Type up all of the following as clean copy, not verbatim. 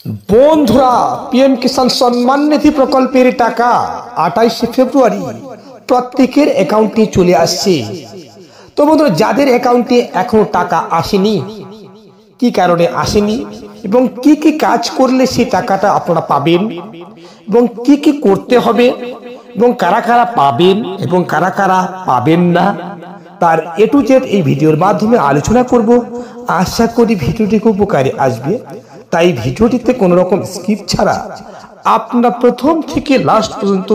বন্ধুরা, পিএম কিষাণ সম্মান নিধি প্রকল্পের টাকা 28 ফেব্রুয়ারি প্রত্যেকের অ্যাকাউন্টে চলে আসছে। তো বন্ধুরা, যাদের অ্যাকাউন্টে এখনো টাকা আসেনি, কি কারণে আসেনি এবং কি কি কাজ করলে সেই টাকাটা আপনারা পাবেন এবং কি কি করতে হবে এবং কারা কারা পাবেন এবং কারা কারা পাবেন না, তার এ টু জেড এই ভিডিওর মাধ্যমে আলোচনা করব। আশা করি ভিডিওটি খুব উপকারে আসবে, তাই ভিডিওটিতে কোনো রকম স্কিপ ছাড়া আপনারা প্রথম থেকে লাস্ট পর্যন্ত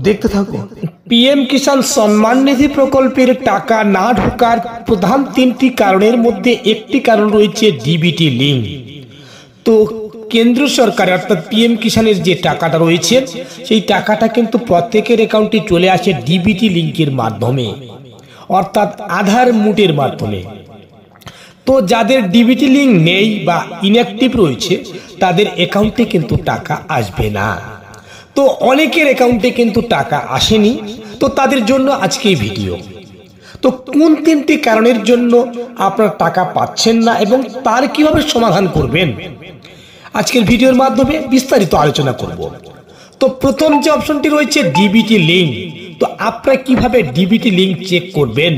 দেখতে থাকুন। পিএম কিষাণ সম্মান নিধি প্রকল্পের টাকা না ঢোকার প্রধান তিনটি কারণের মধ্যে একটি কারণ রয়েছে ডিবিটি লিঙ্ক। তো কেন্দ্র সরকার অর্থাৎ পিএম কিষাণের যে টাকাটা রয়েছে সেই টাকাটা কিন্তু প্রত্যেকের অ্যাকাউন্টে চলে আসে ডিবিটি লিঙ্কের মাধ্যমে, অর্থাৎ আধার মুটের মাধ্যমে। তো যাদের ডিবিটি লিঙ্ক নেই বা ইনঅ্যাক্টিভ রয়েছে তাদের অ্যাকাউন্টে কিন্তু টাকা আসবে না। তো অনেকের অ্যাকাউন্টে কিন্তু টাকা আসেনি, তো তাদের জন্য আজকে এই ভিডিও। তো কোন তিনটি কারণের জন্য আপনারা টাকা পাচ্ছেন না এবং তার কিভাবে সমাধান করবেন, আজকের ভিডিওর মাধ্যমে বিস্তারিত আলোচনা করব। তো প্রথম যে অপশনটি রয়েছে ডিবিটি লিঙ্ক। তো আপনারা কিভাবে ডিবিটি লিঙ্ক চেক করবেন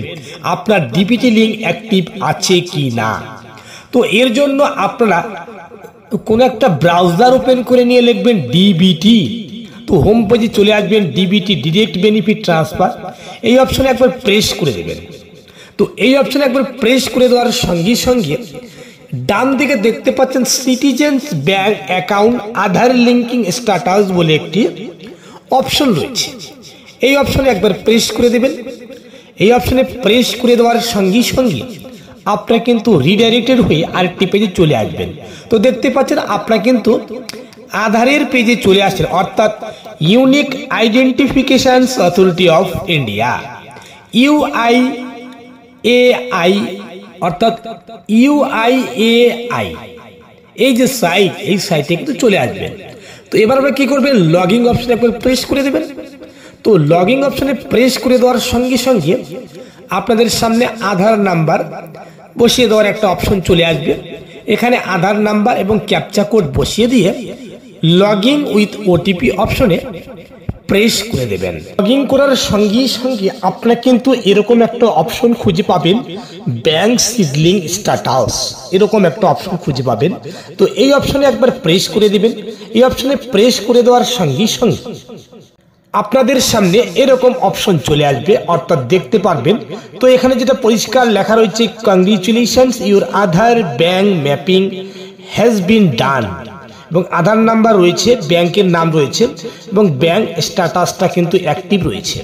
আপনার ডিবিটি লিঙ্ক অ্যাক্টিভ আছে কি না? তো এর জন্য আপনারা কোন একটা ব্রাউজার ওপেন করে নিয়ে লিখবেন ডিবিটি। তো হোম পেজে চলে আসবেন, ডিবিটি ডিরেক্ট বেনিফিট ট্রান্সফার, এই অপশনে একবার প্রেস করে দেবেন। তো এই অপশনে একবার প্রেস করে দেওয়ার সঙ্গে সঙ্গে ডান দিকে দেখতে পাচ্ছেন সিটিজেন্স ব্যাংক অ্যাকাউন্ট আধার লিঙ্কিং স্ট্যাটাস বলে একটি অপশন রয়েছে। এই অপশনে একবার প্রেস করে দেবেন। এই অপশনে প্রেস করে দেওয়ার সঙ্গে সঙ্গে আপনারা কিন্তু রিডাইরেক্টেড হয়ে আরেকটি পেজে চলে আসবেন। তো দেখতে পাচ্ছেন আপনারা কিন্তু আধারের পেজে চলে আসছেন, অর্থাৎ unique identifications authority of India UIAI, অর্থাৎ UIAI এই যে সাইট, এই সাইটে কিন্তু চলে আসবেন। তো এবার আমরা কি করবেন, লগইন অপশনে একবার প্রেস করে দেবেন। তো লগইন অপশনে প্রেস করে দেওয়ার সঙ্গে সঙ্গে আপনাদের সামনে আধার নাম্বার বসিয়ে দেওয়ার একটা অপশন চলে আসবে। এখানে আধার নাম্বার এবং ক্যাপচা কোড বসিয়ে দিয়ে লগইন উইথ ওটিপি অপশনে প্রেস করে দেবেন। লগইন করার সঙ্গে সঙ্গে আপনারা কিন্তু এরকম একটা অপশন খুঁজে পাবেন, ব্যাংক সিডলিং স্ট্যাটাস, এরকম একটা অপশন খুঁজে পাবেন। তো এই অপশনে একবার প্রেস করে দিবেন। এই অপশনে প্রেস করে দেওয়ার সঙ্গে সঙ্গে আপনাদের সামনে এরকম অপশন চলে আসবে, অর্থাৎ দেখতে পারবেন। তো এখানে যেটা পরিষ্কার লেখা রয়েছে, congratulations your Aadhaar bank mapping has been done, এবং আধার নাম্বার রয়েছে, ব্যাংকের নাম রয়েছে এবং ব্যাংক স্ট্যাটাসটা কিন্তু অ্যাক্টিভ রয়েছে।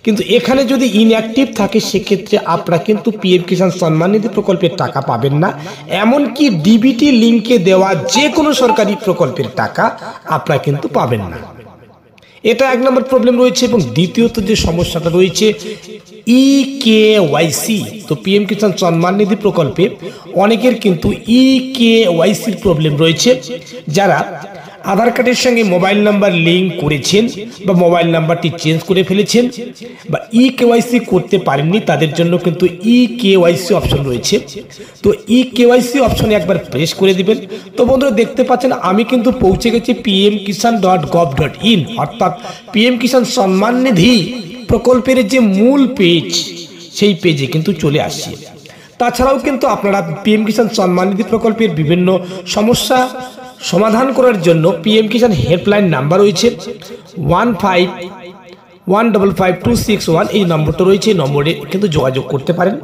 কিন্তু এখানে যদি ইনঅ্যাক্টিভ থাকে সেক্ষেত্রে আপনারা কিন্তু পিএম কিষাণ সম্মান নিধি প্রকল্পের টাকা পাবেন না, এমনকি ডিবিটি লিঙ্কে দেওয়া যে কোনো সরকারি প্রকল্পের টাকা আপনারা কিন্তু পাবেন না। এটা এক নম্বর প্রবলেম রয়েছে। এবং দ্বিতীয়ত যে সমস্যাটা রয়েছে ইকেওয়াইসি। তো পিএম কিষাণ সম্মান নিধি প্রকল্পে অনেকের কিন্তু ইকেওয়াইসির প্রবলেম রয়েছে। যারা আধার কার্ডের সঙ্গে মোবাইল নাম্বার লিঙ্ক করেছেন বা মোবাইল নাম্বারটি চেঞ্জ করে ফেলেছেন বা ইকেওয়াইসি করতে পারেননি, তাদের জন্য কিন্তু ইকেওয়াইসি অপশন রয়েছে। তো ইকেওয়াইসি অপশনে একবার প্রেস করে দিবেন। তো বন্ধুরা, দেখতে পাচ্ছেন আমি কিন্তু পৌঁছে গেছি pmkishan.gov.in, অর্থাৎ পিএম কিষাণ সম্মান নিধি প্রকল্পের যে মূল পেজ, সেই পেজে কিন্তু চলে আসছে। তাছাড়াও কিন্তু আপনারা পিএম কিষাণ সম্মান নিধি প্রকল্পের বিভিন্ন সমস্যা সমাধান করার জন্য পিএম কিষাণ হেল্পলাইন নাম্বার রয়েছে 15155261, এই নম্বরটা রয়েছে, এই নম্বরে কিন্তু যোগাযোগ করতে পারেন।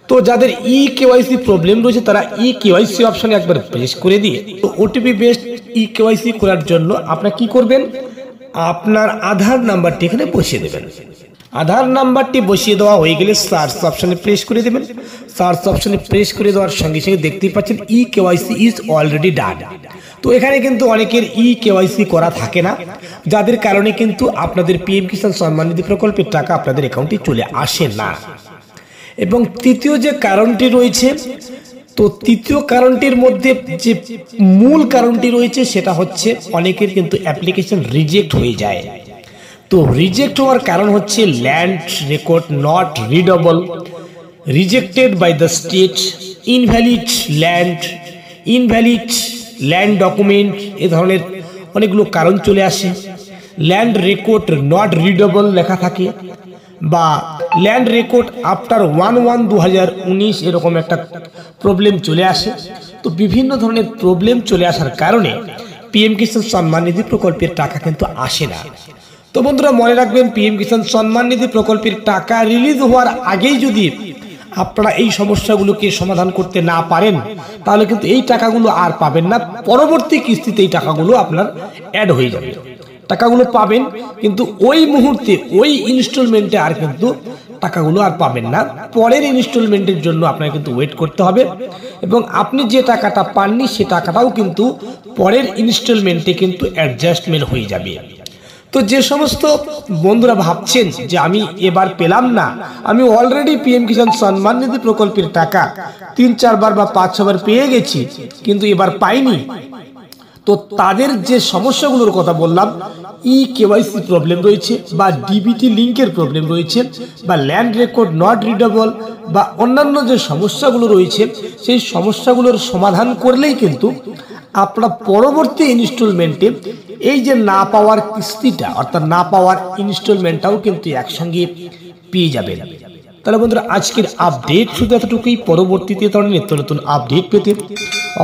তো যাদের ইকেওয়াইসি প্রবলেম রয়েছে তারা ইকেওয়াইসি অপশনে একবার প্রেস করে দিয়ে ওটিপি বেসড ইকেওয়াইসি করার জন্য আপনারা কি করবেন, আপনার আধার নাম্বারটি এখানে বসিয়ে দেবেন। আধার নাম্বারটি বসিয়ে দেওয়া হয়ে গেলে সার্চ অপশনে প্রেস করে দেবেন। সার্চ অপশনে প্রেস করে দেওয়ার সঙ্গে সঙ্গে দেখতেই পাচ্ছেন ইকেওয়াইসি ইজ অলরেডি ডান। তো এখানে কিন্তু অনেকের ইকেওয়াইসি করা থাকে না, যাদের কারণে কিন্তু আপনাদের পিএম কিষাণ সম্মান নিধি প্রকল্পের টাকা আপনাদের অ্যাকাউন্টে চলে আসে না। এবং তৃতীয় যে কারণটি রয়েছে, তো তৃতীয় কারণটির মধ্যে যে মূল কারণটি রয়েছে সেটা হচ্ছে অনেকের কিন্তু অ্যাপ্লিকেশন রিজেক্ট হয়ে যায়। তো রিজেক্ট হওয়ার কারণ হচ্ছে land record not readable, rejected by the state, invalid land, invalid land document এ ধরনের অনেকগুলো কারণ চলে আসে। ল্যান্ড রেকর্ড নট রিডেবল লেখা থাকে, বা ল্যান্ড রেকর্ড আফটার 1/1/2019 এরকম একটা প্রবলেম চলে আসে। তো বিভিন্ন ধরনের প্রবলেম চলে আসার কারণে পিএম কিষাণ সম্মান নিধি প্রকল্পের টাকা কিন্তু আসে না। তো বন্ধুরা মনে রাখবেন, পিএম কিষাণ সম্মান নিধি প্রকল্পের টাকা রিলিজ হওয়ার আগেই যদি আপনারা এই সমস্যাগুলোকে সমাধান করতে না পারেন, তাহলে কিন্তু এই টাকাগুলো আর পাবেন না। পরবর্তী কিস্তিতে এই টাকাগুলো আপনার অ্যাড হয়ে যাবে, টাকাগুলো পাবেন, কিন্তু ওই মুহূর্তে ওই ইনস্টলমেন্টে আর কিন্তু টাকাগুলো আর পাবেন না। পরের ইনস্টলমেন্টের জন্য আপনাকে কিন্তু ওয়েট করতে হবে, এবং আপনি যে টাকাটা পাননি সে টাকাটাও কিন্তু পরের ইনস্টলমেন্টে কিন্তু অ্যাডজাস্টমেন্ট হয়ে যাবে। তো যে সমস্ত বন্ধুরা ভাবছেন যে আমি এবার পেলাম না, আমি অলরেডি পিএম কিষাণ সম্মান নিধি প্রকল্পের টাকা 3-4 বার বা 5-6 বার পেয়ে গেছি কিন্তু এবার পাইনি, তো তাদের যে সমস্যাগুলোর কথা বললাম, কেওয়াইসি প্রবলেম রয়েছে, বা ডিবিটি লিঙ্কের প্রবলেম রয়েছে, বা ল্যান্ড রেকর্ড নট রিডেবল, বা অন্যান্য যে সমস্যাগুলো রয়েছে, সেই সমস্যাগুলোর সমাধান করলেই কিন্তু আপনারা পরবর্তী ইনস্টলমেন্টে এই যে না পাওয়ার কিস্তিটা অর্থাৎ না পাওয়ার ইনস্টলমেন্টটাও কিন্তু একসঙ্গে পেয়ে যাবেন। তাহলে বন্ধুরা আজকের আপডেট শুধু এতটুকুই। পরবর্তীতে ধরনের নিত্য নতুন আপডেট পেতে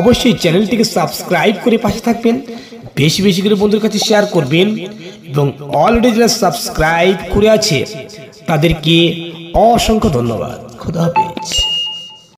অবশ্যই চ্যানেলটিকে সাবস্ক্রাইব করে পাশে থাকবেন, বেশি বেশি করে বন্ধুদের কাছে শেয়ার করবেন, এবং অলরেডি যারা সাবস্ক্রাইব করে আছে তাদেরকে অসংখ্য ধন্যবাদ। খোদা হাফেজ।